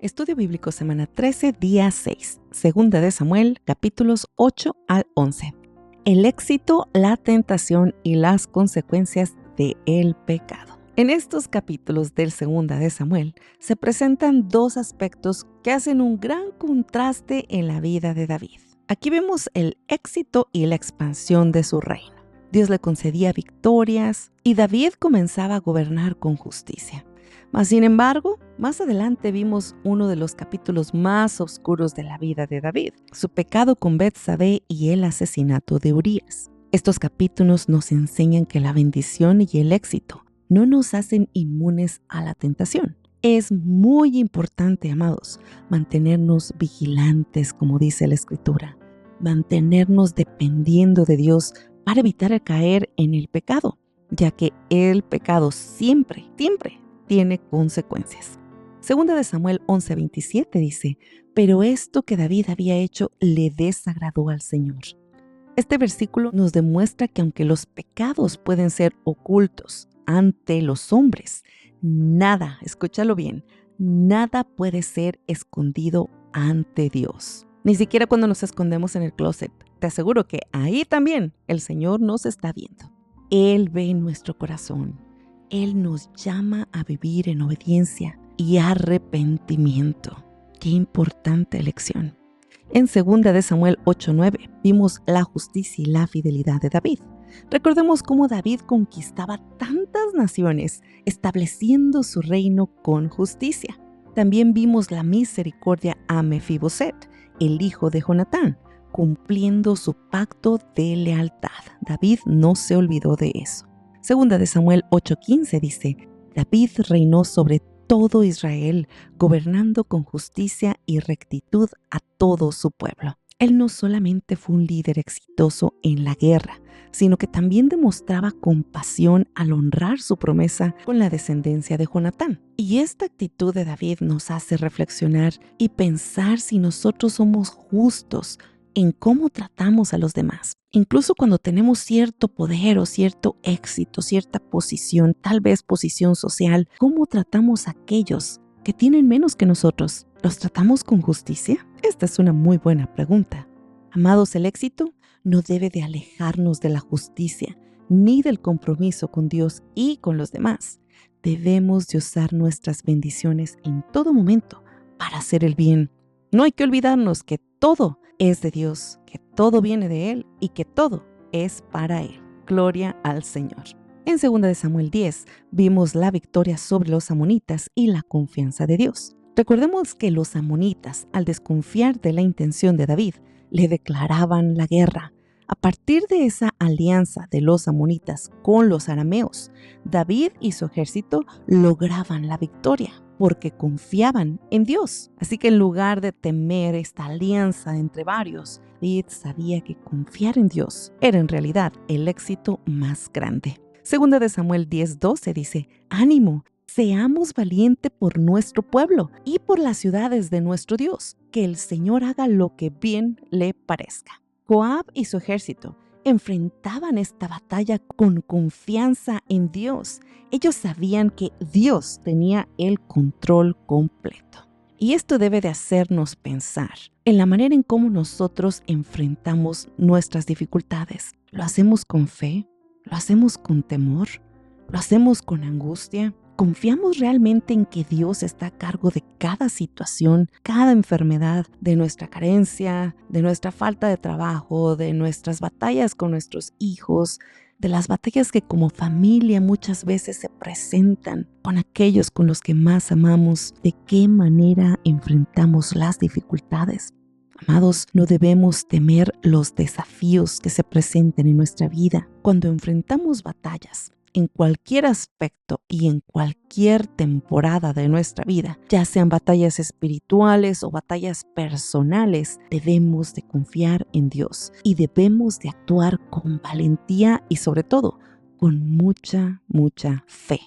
Estudio Bíblico Semana 13, día 6. Segunda de Samuel, capítulos 8 al 11. El éxito, la tentación y las consecuencias del pecado. En estos capítulos del Segunda de Samuel se presentan dos aspectos que hacen un gran contraste en la vida de David. Aquí vemos el éxito y la expansión de su reino. Dios le concedía victorias y David comenzaba a gobernar con justicia. Mas, sin embargo, más adelante vimos uno de los capítulos más oscuros de la vida de David, su pecado con Betsabé y el asesinato de Urías. Estos capítulos nos enseñan que la bendición y el éxito no nos hacen inmunes a la tentación. Es muy importante, amados, mantenernos vigilantes, como dice la Escritura, mantenernos dependiendo de Dios para evitar el caer en el pecado, ya que el pecado siempre tiene consecuencias. Segunda de Samuel 11:27 dice, pero esto que David había hecho le desagradó al Señor. Este versículo nos demuestra que aunque los pecados pueden ser ocultos ante los hombres, nada, escúchalo bien, nada puede ser escondido ante Dios. Ni siquiera cuando nos escondemos en el closet. Te aseguro que ahí también el Señor nos está viendo. Él ve nuestro corazón. Él nos llama a vivir en obediencia y arrepentimiento. Qué importante lección. En 2 de Samuel 8:9 vimos la justicia y la fidelidad de David. Recordemos cómo David conquistaba tantas naciones, estableciendo su reino con justicia. También vimos la misericordia a Mefiboset, el hijo de Jonatán, cumpliendo su pacto de lealtad. David no se olvidó de eso. Segunda de Samuel 8:15 dice, David reinó sobre todo Israel, gobernando con justicia y rectitud a todo su pueblo. Él no solamente fue un líder exitoso en la guerra, sino que también demostraba compasión al honrar su promesa con la descendencia de Jonatán. Y esta actitud de David nos hace reflexionar y pensar si nosotros somos justos en cómo tratamos a los demás. Incluso cuando tenemos cierto poder o cierto éxito, cierta posición, tal vez posición social, ¿cómo tratamos a aquellos que tienen menos que nosotros? ¿Los tratamos con justicia? Esta es una muy buena pregunta. Amados, el éxito no debe de alejarnos de la justicia ni del compromiso con Dios y con los demás. Debemos de usar nuestras bendiciones en todo momento para hacer el bien. No hay que olvidarnos que todo es de Dios, que todo viene de Él y que todo es para Él. Gloria al Señor. En 2 de Samuel 10 vimos la victoria sobre los amonitas y la confianza de Dios. Recordemos que los amonitas, al desconfiar de la intención de David, le declaraban la guerra. A partir de esa alianza de los amonitas con los arameos, David y su ejército lograban la victoria porque confiaban en Dios. Así que en lugar de temer esta alianza entre varios, David sabía que confiar en Dios era en realidad el éxito más grande. Segunda de Samuel 10:12 dice, ánimo, seamos valientes por nuestro pueblo y por las ciudades de nuestro Dios, que el Señor haga lo que bien le parezca. Joab y su ejército enfrentaban esta batalla con confianza en Dios. Ellos sabían que Dios tenía el control completo. Y esto debe de hacernos pensar en la manera en cómo nosotros enfrentamos nuestras dificultades. ¿Lo hacemos con fe? ¿Lo hacemos con temor? ¿Lo hacemos con angustia? ¿Confiamos realmente en que Dios está a cargo de cada situación, cada enfermedad, de nuestra carencia, de nuestra falta de trabajo, de nuestras batallas con nuestros hijos, de las batallas que como familia muchas veces se presentan con aquellos con los que más amamos? ¿De qué manera enfrentamos las dificultades? Amados, no debemos temer los desafíos que se presenten en nuestra vida. Cuando enfrentamos batallas, en cualquier aspecto y en cualquier temporada de nuestra vida, ya sean batallas espirituales o batallas personales, debemos de confiar en Dios y debemos de actuar con valentía y sobre todo con mucha fe.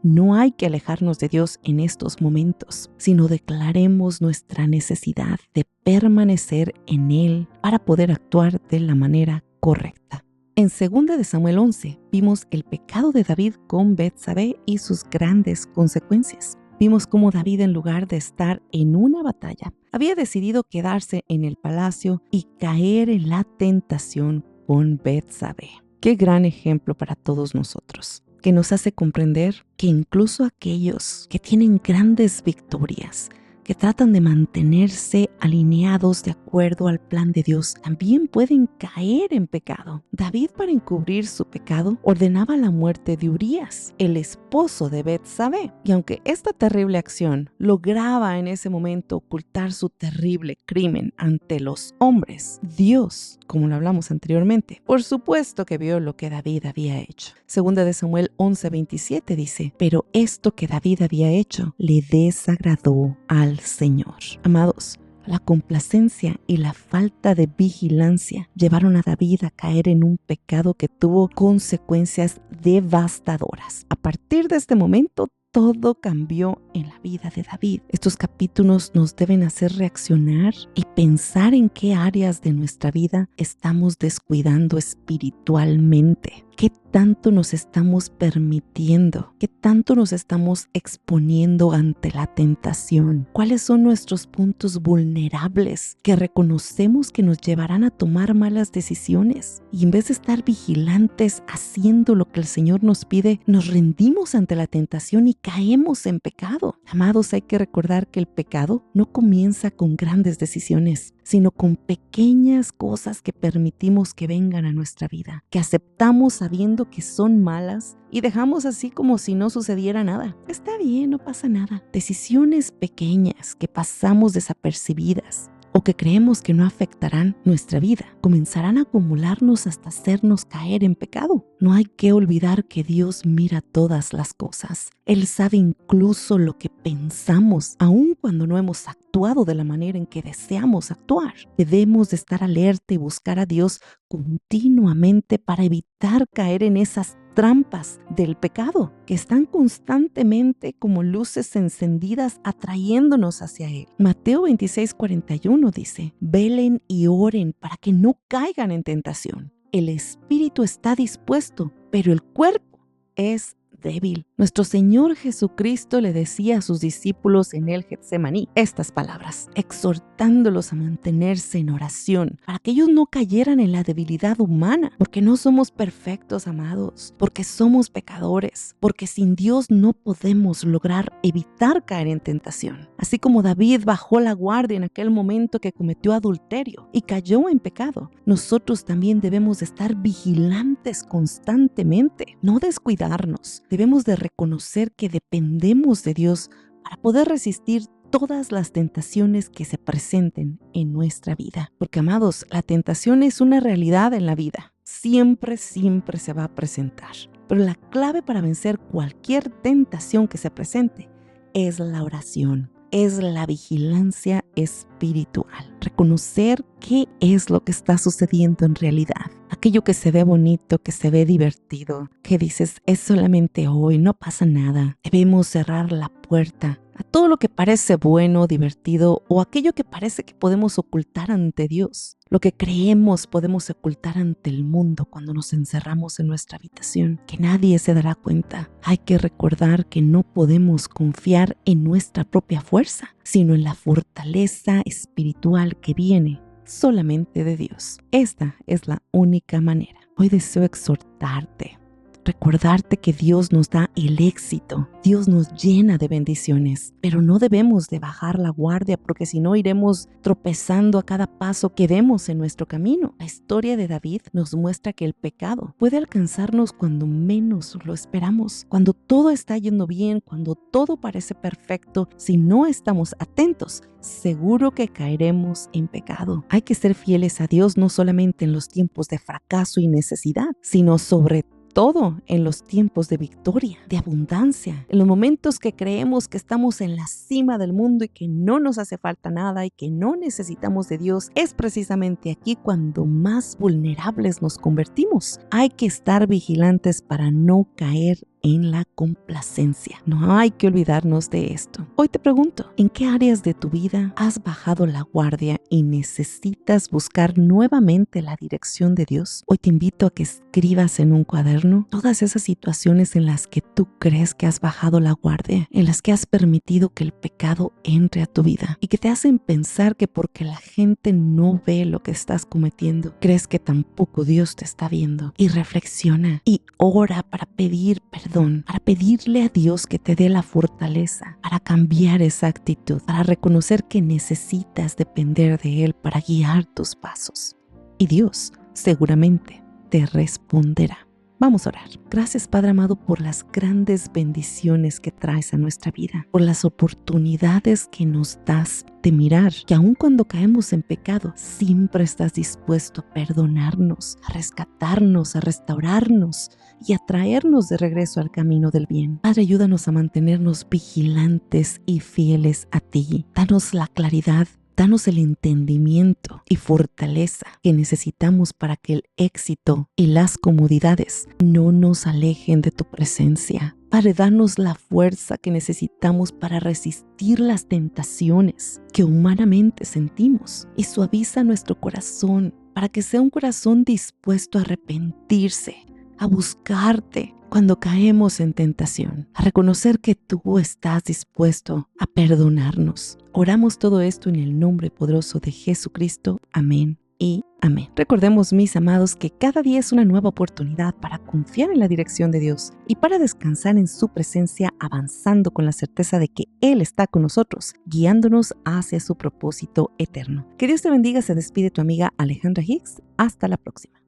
No hay que alejarnos de Dios en estos momentos, sino declaremos nuestra necesidad de permanecer en Él para poder actuar de la manera correcta. En 2 de Samuel 11 vimos el pecado de David con Betsabé y sus grandes consecuencias. vimos cómo David, en lugar de estar en una batalla, había decidido quedarse en el palacio y caer en la tentación con Betsabé. Qué gran ejemplo para todos nosotros, que nos hace comprender que incluso aquellos que tienen grandes victorias, que tratan de mantenerse alineados de acuerdo al plan de Dios, también pueden caer en pecado. David, para encubrir su pecado, ordenaba la muerte de Urías, el esposo de Betsabé. Y aunque esta terrible acción lograba en ese momento ocultar su terrible crimen ante los hombres, Dios, como lo hablamos anteriormente, por supuesto que vio lo que David había hecho. Segunda de Samuel 11:27 dice: pero esto que David había hecho le desagradó al Señor. Amados, la complacencia y la falta de vigilancia llevaron a David a caer en un pecado que tuvo consecuencias devastadoras. A partir de este momento, todo cambió en la vida de David. Estos capítulos nos deben hacer reaccionar y pensar en qué áreas de nuestra vida estamos descuidando espiritualmente. ¿Qué tanto nos estamos permitiendo? ¿Qué tanto nos estamos exponiendo ante la tentación? ¿Cuáles son nuestros puntos vulnerables que reconocemos que nos llevarán a tomar malas decisiones? Y en vez de estar vigilantes haciendo lo que el Señor nos pide, nos rendimos ante la tentación y caemos en pecado. Amados, hay que recordar que el pecado no comienza con grandes decisiones, sino con pequeñas cosas que permitimos que vengan a nuestra vida, que aceptamos sabiendo que son malas y dejamos así como si no sucediera nada. Está bien, no pasa nada. Decisiones pequeñas que pasamos desapercibidas o que creemos que no afectarán nuestra vida, comenzarán a acumularnos hasta hacernos caer en pecado. No hay que olvidar que Dios mira todas las cosas. Él sabe incluso lo que pensamos, aun cuando no hemos actuado de la manera en que deseamos actuar. Debemos de estar alerta y buscar a Dios continuamente para evitar caer en esas trampas del pecado que están constantemente como luces encendidas atrayéndonos hacia Él. Mateo 26:41 dice: velen y oren para que no caigan en tentación. El espíritu está dispuesto, pero el cuerpo es débil. Nuestro Señor Jesucristo le decía a sus discípulos en el Getsemaní estas palabras, exhortándolos a mantenerse en oración para que ellos no cayeran en la debilidad humana, porque no somos perfectos, amados, porque somos pecadores, porque sin Dios no podemos lograr evitar caer en tentación. Así como David bajó la guardia en aquel momento que cometió adulterio y cayó en pecado, nosotros también debemos de estar vigilantes constantemente, no descuidarnos. Debemos de reconocer que dependemos de Dios para poder resistir todas las tentaciones que se presenten en nuestra vida. Porque, amados, la tentación es una realidad en la vida. Siempre se va a presentar. Pero la clave para vencer cualquier tentación que se presente es la oración. Es la vigilancia espiritual. Reconocer qué es lo que está sucediendo en realidad. Aquello que se ve bonito, que se ve divertido, que dices, es solamente hoy, no pasa nada. Debemos cerrar la puerta a todo lo que parece bueno, divertido o aquello que parece que podemos ocultar ante Dios. Lo que creemos podemos ocultar ante el mundo cuando nos encerramos en nuestra habitación, que nadie se dará cuenta. Hay que recordar que no podemos confiar en nuestra propia fuerza, sino en la fortaleza espiritual que viene solamente de Dios. Esta es la única manera. Hoy deseo exhortarte, recordarte que Dios nos da el éxito, Dios nos llena de bendiciones, pero no debemos de bajar la guardia porque si no iremos tropezando a cada paso que demos en nuestro camino. La historia de David nos muestra que el pecado puede alcanzarnos cuando menos lo esperamos, cuando todo está yendo bien, cuando todo parece perfecto. Si no estamos atentos, seguro que caeremos en pecado. Hay que ser fieles a Dios no solamente en los tiempos de fracaso y necesidad, sino sobre todo en los tiempos de victoria, de abundancia, en los momentos que creemos que estamos en la cima del mundo y que no nos hace falta nada y que no necesitamos de Dios. Es precisamente aquí cuando más vulnerables nos convertimos. Hay que estar vigilantes para no caer en la complacencia. No hay que olvidarnos de esto. Hoy te pregunto, ¿en qué áreas de tu vida has bajado la guardia y necesitas buscar nuevamente la dirección de Dios? Hoy te invito a que escribas en un cuaderno todas esas situaciones en las que tú crees que has bajado la guardia, en las que has permitido que el pecado entre a tu vida y que te hacen pensar que porque la gente no ve lo que estás cometiendo, crees que tampoco Dios te está viendo. Y reflexiona y ora para pedir perdón, para pedirle a Dios que te dé la fortaleza para cambiar esa actitud, para reconocer que necesitas depender de Él para guiar tus pasos. Y Dios seguramente te responderá. Vamos a orar. Gracias, Padre amado, por las grandes bendiciones que traes a nuestra vida, por las oportunidades que nos das de mirar que aun cuando caemos en pecado, siempre estás dispuesto a perdonarnos, a rescatarnos, a restaurarnos y a traernos de regreso al camino del bien. Padre, ayúdanos a mantenernos vigilantes y fieles a ti. Danos la claridad. Danos el entendimiento y fortaleza que necesitamos para que el éxito y las comodidades no nos alejen de tu presencia. Padre, danos la fuerza que necesitamos para resistir las tentaciones que humanamente sentimos y suaviza nuestro corazón para que sea un corazón dispuesto a arrepentirse, a buscarte cuando caemos en tentación, a reconocer que tú estás dispuesto a perdonarnos. Oramos todo esto en el nombre poderoso de Jesucristo. Amén y amén. Recordemos, mis amados, que cada día es una nueva oportunidad para confiar en la dirección de Dios y para descansar en su presencia, avanzando con la certeza de que Él está con nosotros, guiándonos hacia su propósito eterno. Que Dios te bendiga. Se despide tu amiga Alejandra Hicks. Hasta la próxima.